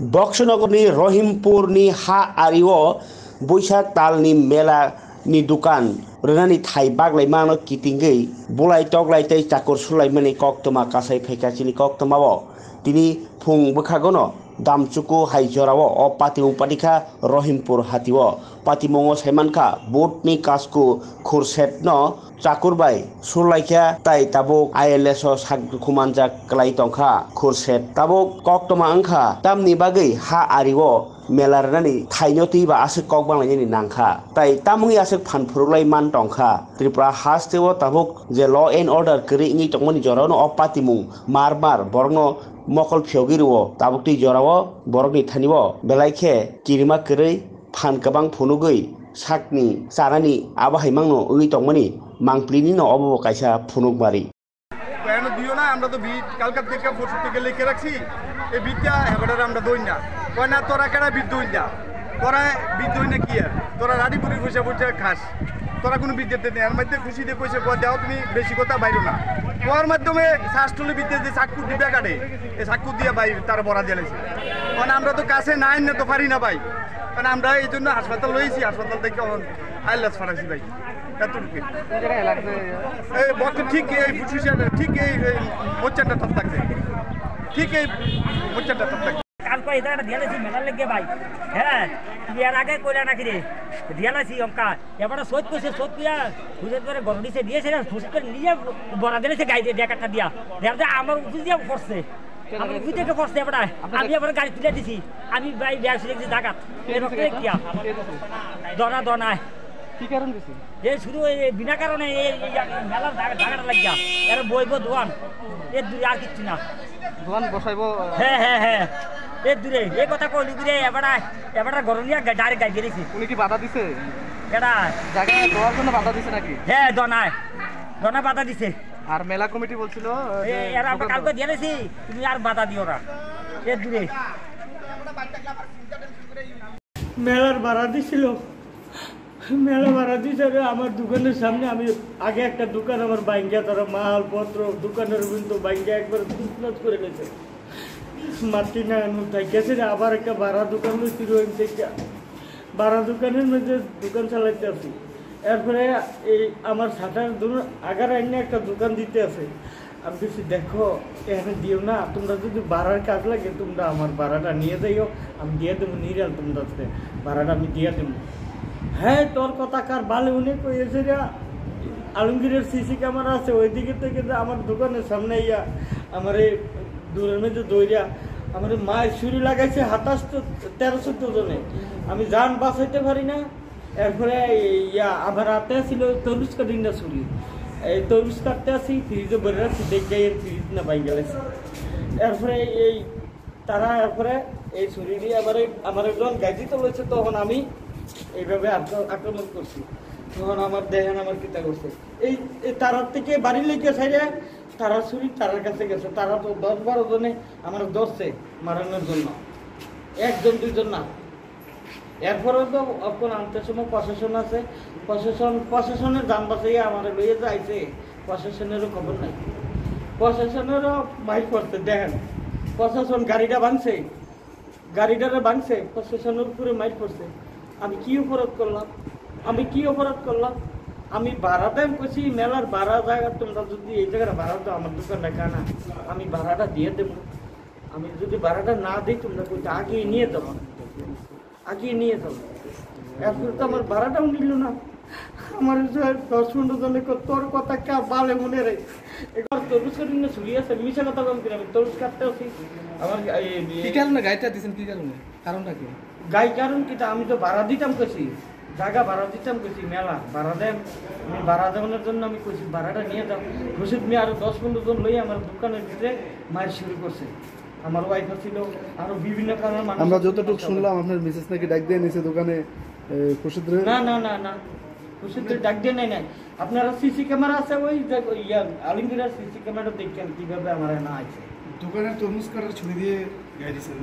बक्सनगरनि रहिमपुरनि हा आरिओ बैसाग तालनि मेलानि दुकान रनानि थाइ बाग्लायमानो किटिंगै बलाय तगलायतै चाकर सुलायमानि कक्तमा कासाय फैकासिनि कक्तमाव तिनि फुं बोखागनो दामचुकु हाइजराव अ पातिमु पाटिखा रहिमपुर हातिओ पातिमंगो साइमानखा बोटनि कासकु खुरसेटनो चाकुरबाय सुलायख्या ताइ ताबुक आइएलएस सागखुमानजा क्लाइ तंखा खुरसेट ताबुक कक्तमा अंखा तामनि बागै हा आरिओ मेलारनानि थाइनो तैबा आसक कक बांलायनि नांखा ताइ तामुंनि आसक फानफुरलाय मान टंखा Tripura हास्तेओ Tabuk J law and order करि इंगि तंमनि जरावनो अ पातिमुं मार बरनो मकल फियोगिरुओ ताबुक ति जराव बरकनि थानिओ बेलायखे किरिमा करै फान गोबां फुनुगै साकनि चारानि आबाहायमांनो ओइ तंमनि मांप्लिनि न अबब कायसा फुनुगमारि কেন দিও না আমরা তো বিট কালকার থেকে পরশু থেকে লিখে রাখছি এই বিটটা এবারে আমরা দই না কয় না তোরা কেডা বিট দই না তোরা বিট দই না কি আর তোরা রাডিপুরি পয়সা পয়সা খাস তোরা কোনো বিট দিতে নেই আর মধ্যে খুশি দিয়ে কইছে কয় দাও তুমি বেশি কথা বাইরো না ওর মাধ্যমে শাস্ত্রলি বিদ্যে যে চাকু দিবে কাটে এই চাকু দিয়ে বাইর তার বড়া দিয়েছে কারণ আমরা তো কাছে নাই না তো পারি না ভাই কারণ আমরা এই জন্য হাসপাতাল লইছি হাসপাতাল থেকে আইলাস ফারাইছি ভাই ঠিক এই ঠিক এই মোচাটা টপ থাকছে ঠিক এই মোচাটা টপ থাকছে কালকে এটা দিয়ালাছি মেলার লেগে ভাই হ্যাঁ বিয়ার আগে কইলা নাকি রে দিয়ালাছি অঙ্কা এবারে সোদ কইছে সোদ কিয়া খুঁজে ধরে গরডিছে দিয়েছে না খুঁজে করে নিয়ে বড়া দিয়েছে গাই দিয়ে কাটা দিয়া দেয়া আমার উপর দিয়ে পড়ছে আমার উপর থেকে পড়ছে এবারে আমি এবারে গাড়ি তুলে দিছি আমি ভাই ব্যাগ ছিল যে জায়গা এর রক্তে কিয়া দনা দনায় কি কারণ দিছি এই শুধু বিনা কারণে এই মেলার জায়গাটা লাগিয়া এর বইব দোয়ান এর দূরে আর কিচ্ছু না দোকান বসাইবো হ্যাঁ হ্যাঁ হ্যাঁ এর দূরে এই কথা কইলি দূরে এবারে গরনিয়া ডাইরেক্ট গাই দিয়েছি উনি কি বাধা দিছে কেডা জায়গা দেওয়ার জন্য বাধা দিছে নাকি হ্যাঁ দনা বাধা দিছে আর মেলা কমিটি বলছিল এরা আমরা কালকে দিয়েছি তুমি আর বাধা দিও না এর দূরে মেলার ভাড়া দিছিল মেলা ভাড়া দিছে আমার দোকানের সামনে আমি আগে একটা দোকান আমার বাইঙ্গা তারা মালপত্র দোকানের কিন্তু বাইঙ্গা একবার তুলনাচ করে গেছে মাটি না তাই গেছে আবার একটা ভাড়া দোকান লইছি রহিম থেকে ভাড়া দোকানের মধ্যে দোকান চালাইতে আছি এরপরে এই আমার সাটার আগার আইনে একটা দোকান দিতে আছে আমি বলছি দেখো এখানে দিও না তোমরা যদি ভাড়ার কাজ লাগে তোমরা আমার ভাড়াটা নিয়ে যাইও আমি দিয়ে দেবো নিরাল তোমরা ভাড়াটা আমি দিয়ে দেবো হ্যাঁ তোর কথা কার ভালো উনি কইছে রে আলমগীরের সিসি ক্যামেরা আছে ওইদিকে থেকে আমার দোকানের সামনে ইয়া আমার এই দূরের মধ্যে দৌড়িয়া আমার মায়ের ছুরি লাগাইছে 1300 জনে আমি জান বাঁচাইতে পারি না এরপরে ইয়া আমার হাতে ছিল তরমুজ কাটিং না ছুরি এই তরমুজ কাটতে আসি ফ্রিজে ভরে রাখছি দেখে এর ফ্রিজ না পাই গেছে এরপরে এই তারা এরপরে এই ছুরি দিয়ে আমার একজন গাড়ি তো লইছে তখন আমি এইভাবে আক্রমণ করছি তখন আমার দেখেন আমার কিতা করছে এই তারার থেকে বাড়ি লেগে সাইডে তারা ছুরি তারার কাছে গেছে তারা তো 10-12 জনে আমার ধরছে মারানোর জন্য একজন দুইজন না এরপরেও তো এখন আনতে সময় প্রশাসন আছে প্রশাসনের যান বাঁচাইয়া আমার লইয়ে যাইছে প্রশাসনেরও খবর নাই প্রশাসনেরও মাইক করছে দেখেন প্রশাসন গাড়িটারে ভাঙছে প্রশাসনের উপরে মাইক করছে আমি কি অপরাধ করলাম আমি ভাড়া দেন কইছি মেলার ভাড়া জায়গা তোমরা যদি এই জায়গাটা ভাড়া দাও আমার দোকান দেখা না আমি ভাড়াটা দিয়ে দেবো আমি যদি ভাড়াটা না দিই তোমরা কইতে আগিয়ে নিয়ে যাবো এরপরে তো আমার ভাড়াটাও নিল না আমার 10-15 জনে তোর কথা কে বালে মনে রে এবার তরুজ করি না ছুরি আছে মিশা কথা কম করে আমি তরুজ কাটতে আছি আমার কি কারণে গাইটা দিছেন কি কারণটা কি গাই কারণ কি আমি তো ভাড়া দিতাম কইছি জায়গা ভাড়া দিতাম কইছি মেলা ভাড়া দেন আমি ভাড়া দেওয়ার জন্য আমি কইছি ভাড়াটা নিয়ে যাও রশিদ মিয়া আরো 10-15 জন লই আমার দোকানের ভিতরে মার শুরু করছে আমার ওয়াইফ ছিল আরো বিভিন্ন কারণে আমরা যতটুকু শুনলাম আপনার মিসেস নাকি ডাক দিয়ে নিছে দোকানে খুশিদ রে না খুশিদ ডাক দিয়ে নাই আপনারা সিসি ক্যামেরা আছে ওই ইয়া আলমগীরের সিসি ক্যামেরা দেখেন কিভাবে আমার না আছে দোকানে তরমুজ কাটার ছুরি দিয়ে গাই দিছেন